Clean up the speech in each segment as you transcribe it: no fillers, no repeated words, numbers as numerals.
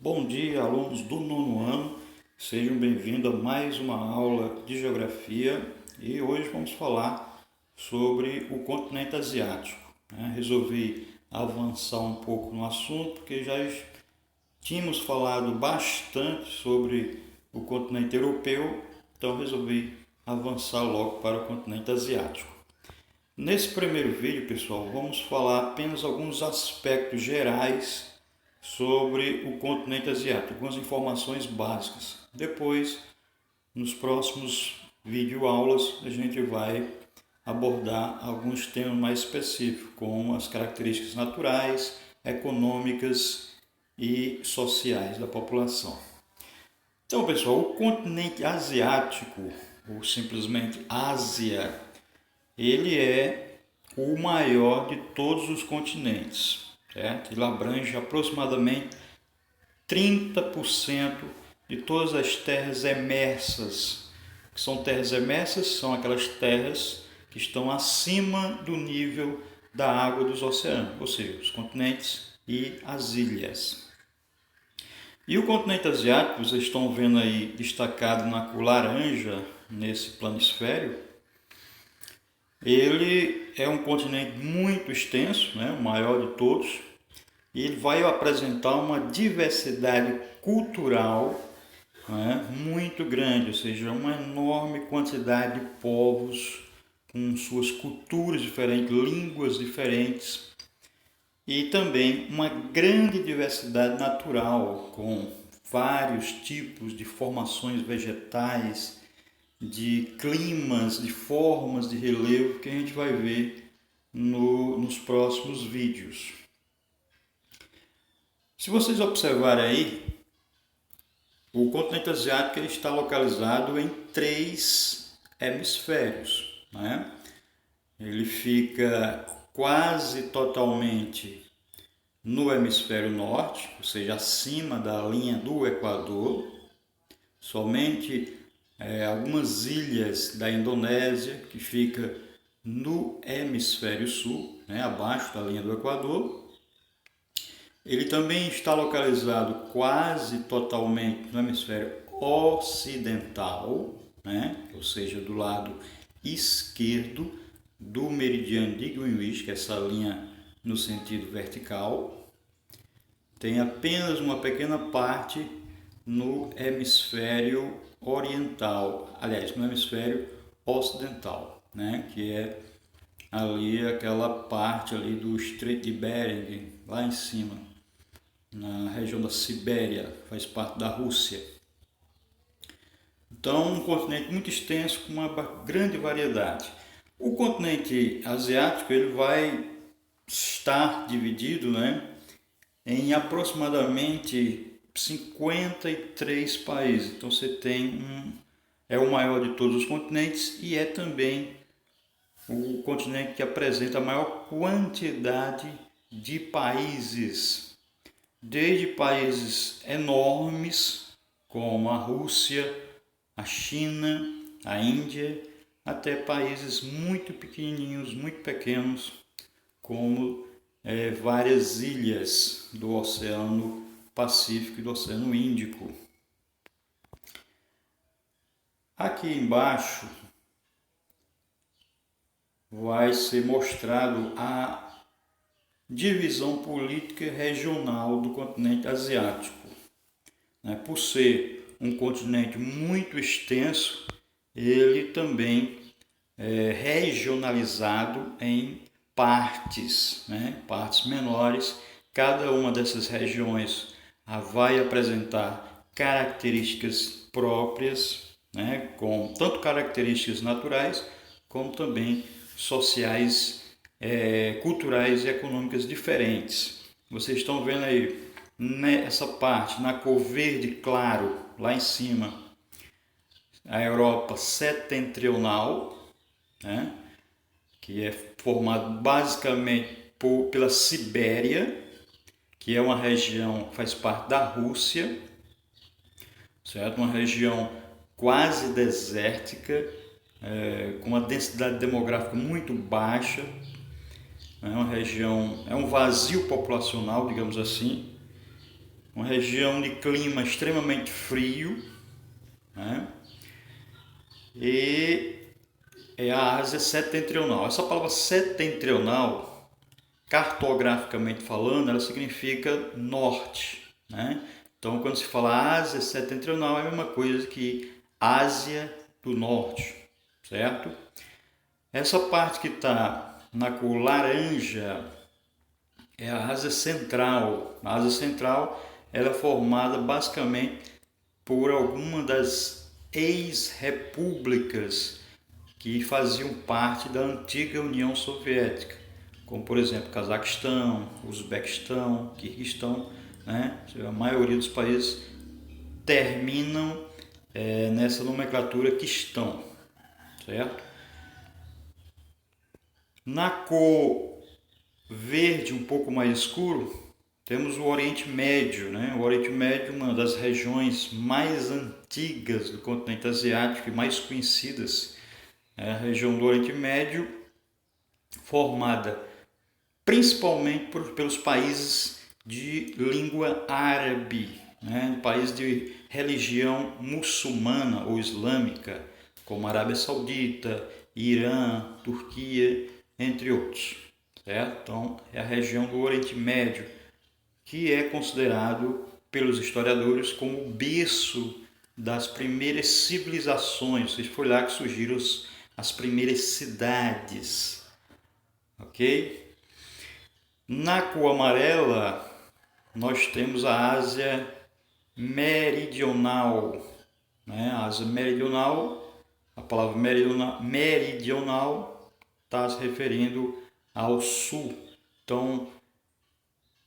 Bom dia, alunos do nono ano. Sejam bem-vindos a mais uma aula de geografia e hoje vamos falar sobre o continente asiático. Resolvi avançar um pouco no assunto porque já tínhamos falado bastante sobre o continente europeu, então resolvi avançar logo para o continente asiático. Nesse primeiro vídeo, pessoal, vamos falar apenas alguns aspectos gerais sobre o continente asiático, algumas informações básicas. Depois, nos próximos videoaulas, a gente vai abordar alguns temas mais específicos, como as características naturais, econômicas e sociais da população. Então, pessoal, o continente asiático, ou simplesmente Ásia, ele é o maior de todos os continentes, certo? Ele abrange aproximadamente 30% de todas as terras emersas. O que são terras emersas? São aquelas terras que estão acima do nível da água dos oceanos, ou seja, os continentes e as ilhas. E o continente asiático, vocês estão vendo aí destacado na cor laranja nesse planisfério, ele é um continente muito extenso, o maior de todos, e ele vai apresentar uma diversidade cultural muito grande, ou seja, uma enorme quantidade de povos com suas culturas diferentes, línguas diferentes, e também uma grande diversidade natural, com vários tipos de formações vegetais, de climas, de formas de relevo que a gente vai ver nos próximos vídeos. Se vocês observarem aí, o continente asiático ele está localizado em 3 hemisférios. Ele fica quase totalmente no hemisfério norte, ou seja, acima da linha do Equador. Somente algumas ilhas da Indonésia, que fica no hemisfério sul, abaixo da linha do Equador. Ele também está localizado quase totalmente no hemisfério ocidental, ou seja, do lado esquerdo do meridiano de Greenwich, que é essa linha no sentido vertical. Tem apenas uma pequena parte no hemisfério oriental, aliás, no hemisfério ocidental, que é ali aquela parte ali do Estreito de Bering, lá em cima, na região da Sibéria, faz parte da Rússia. Então, um continente muito extenso, com uma grande variedade. O continente asiático ele vai estar dividido em aproximadamente 53 países. Então você tem é o maior de todos os continentes e é também o continente que apresenta a maior quantidade de países, desde países enormes como a Rússia, a China, a Índia, até países muito pequenininhos, muito pequenos, como várias ilhas do Oceano Pacífico e do Oceano Índico. Aqui embaixo vai ser mostrado a divisão política regional do continente asiático. Por ser um continente muito extenso, ele também é regionalizado em partes, partes menores. Cada uma dessas regiões vai apresentar características próprias, com tanto características naturais como também sociais, culturais e econômicas diferentes. Vocês estão vendo aí nessa parte, na cor verde claro, lá em cima, a Europa setentrional, que é formado basicamente pela Sibéria, que é uma região, faz parte da Rússia, certo? Uma região quase desértica, com uma densidade demográfica muito baixa, é uma região, é um vazio populacional, digamos assim, uma região de clima extremamente frio, né? E é a Ásia Setentrional. Essa palavra setentrional, cartograficamente falando, ela significa norte, né? Então, quando se fala Ásia Setentrional, é a mesma coisa que Ásia do Norte, certo? Essa parte que está na cor laranja é a Ásia Central. A Ásia Central ela é formada basicamente por alguma das ex-repúblicas que faziam parte da antiga União Soviética, como por exemplo Cazaquistão, Uzbequistão, Quirguistão, né? A maioria dos países terminam nessa nomenclatura Quistão, certo? Na cor verde um pouco mais escuro, temos o Oriente Médio, né? O Oriente Médio é uma das regiões mais antigas do continente asiático e mais conhecidas. É a região do Oriente Médio, formada principalmente pelos países de língua árabe, né? Países de religião muçulmana ou islâmica, como Arábia Saudita, Irã, Turquia, entre outros. Certo? Então, é a região do Oriente Médio, que é considerado pelos historiadores como o berço das primeiras civilizações. Foi lá que surgiram as primeiras cidades. Ok? Na cor amarela, nós temos a Ásia Meridional. Né? A Ásia Meridional, a palavra meridional está se referindo ao sul. Então,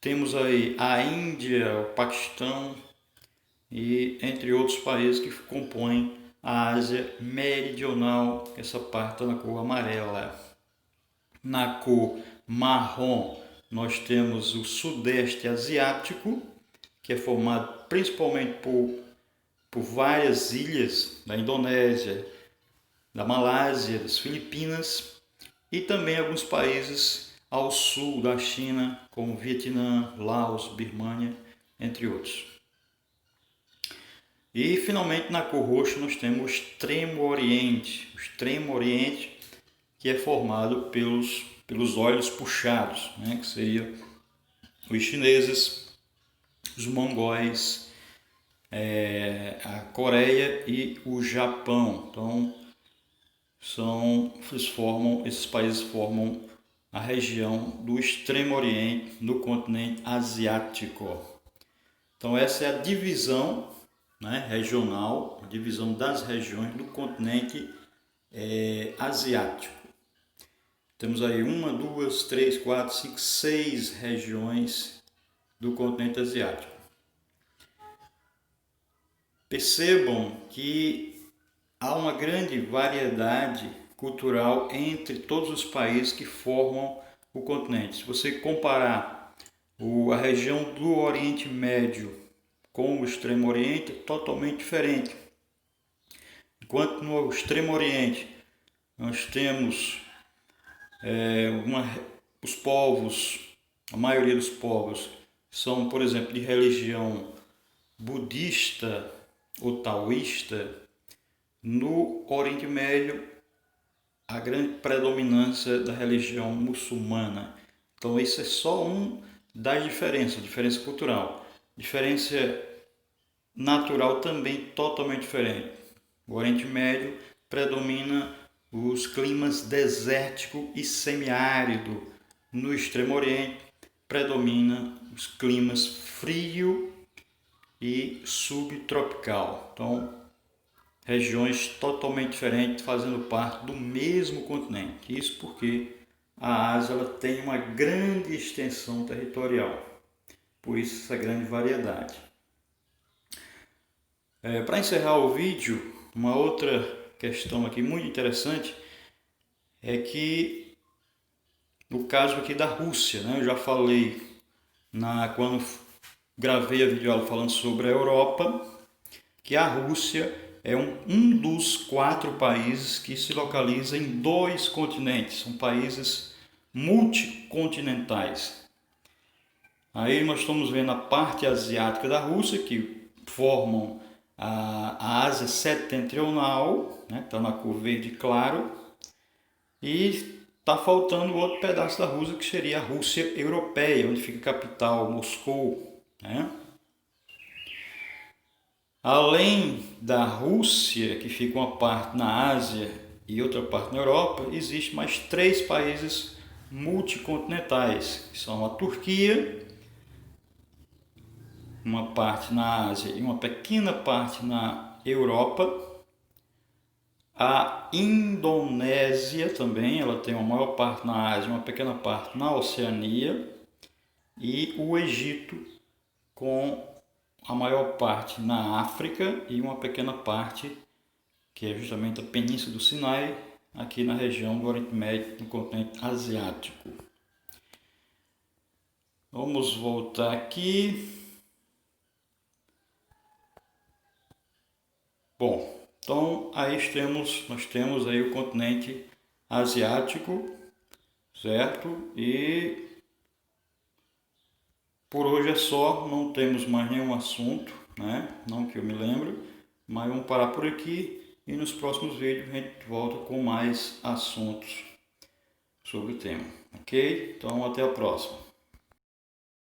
temos aí a Índia, o Paquistão e entre outros países que compõem a Ásia Meridional. Essa parte está na cor amarela. Na cor marrom, nós temos o Sudeste Asiático, que é formado principalmente por várias ilhas da Indonésia, da Malásia, das Filipinas e também alguns países ao sul da China, como Vietnã, Laos, Birmânia, entre outros. E finalmente na cor roxa nós temos o Extremo Oriente. O Extremo Oriente que é formado pelos olhos puxados, né? Que seria os chineses, os mongóis, a Coreia e o Japão. Então esses países formam a região do Extremo Oriente no continente asiático. Então essa é a divisão, né, regional, a divisão das regiões do continente asiático. Temos aí 1, 2, 3, 4, 5, 6 regiões do continente asiático. Percebam que há uma grande variedade cultural entre todos os países que formam o continente. Se você comparar a região do Oriente Médio com o Extremo Oriente, é totalmente diferente. Enquanto no Extremo Oriente nós temos os povos, a maioria dos povos são, por exemplo, de religião budista ou taoísta. No Oriente Médio, a grande predominância da religião muçulmana. Então, isso é só uma das diferença cultural. Diferença natural também totalmente diferente. O Oriente Médio predomina os climas desértico e semiárido. No Extremo Oriente predomina os climas frio e subtropical. Então, regiões totalmente diferentes fazendo parte do mesmo continente. Isso porque a Ásia ela tem uma grande extensão territorial. Por isso essa grande variedade. Para encerrar o vídeo, uma outra questão aqui muito interessante é que no caso aqui da Rússia, né, eu já falei quando gravei a videoaula falando sobre a Europa, que a Rússia é um dos 4 países que se localiza em 2 continentes, são países multicontinentais. Aí nós estamos vendo a parte asiática da Rússia, que formam a Ásia setentrional, né? Está na cor verde claro, e está faltando outro pedaço da Rússia, que seria a Rússia europeia, onde fica a capital, Moscou, né? Além da Rússia, que fica uma parte na Ásia e outra parte na Europa, existem mais 3 países multicontinentais, que são a Turquia, uma parte na Ásia e uma pequena parte na Europa. A Indonésia também, ela tem uma maior parte na Ásia e uma pequena parte na Oceania. E o Egito, com a maior parte na África e uma pequena parte, que é justamente a Península do Sinai, aqui na região do Oriente Médio, no continente asiático. Vamos voltar aqui. Bom, então aí nós temos aí o continente asiático, certo? E por hoje é só, não temos mais nenhum assunto, né? Não que eu me lembre, mas vamos parar por aqui e nos próximos vídeos a gente volta com mais assuntos sobre o tema, ok? Então até a próxima.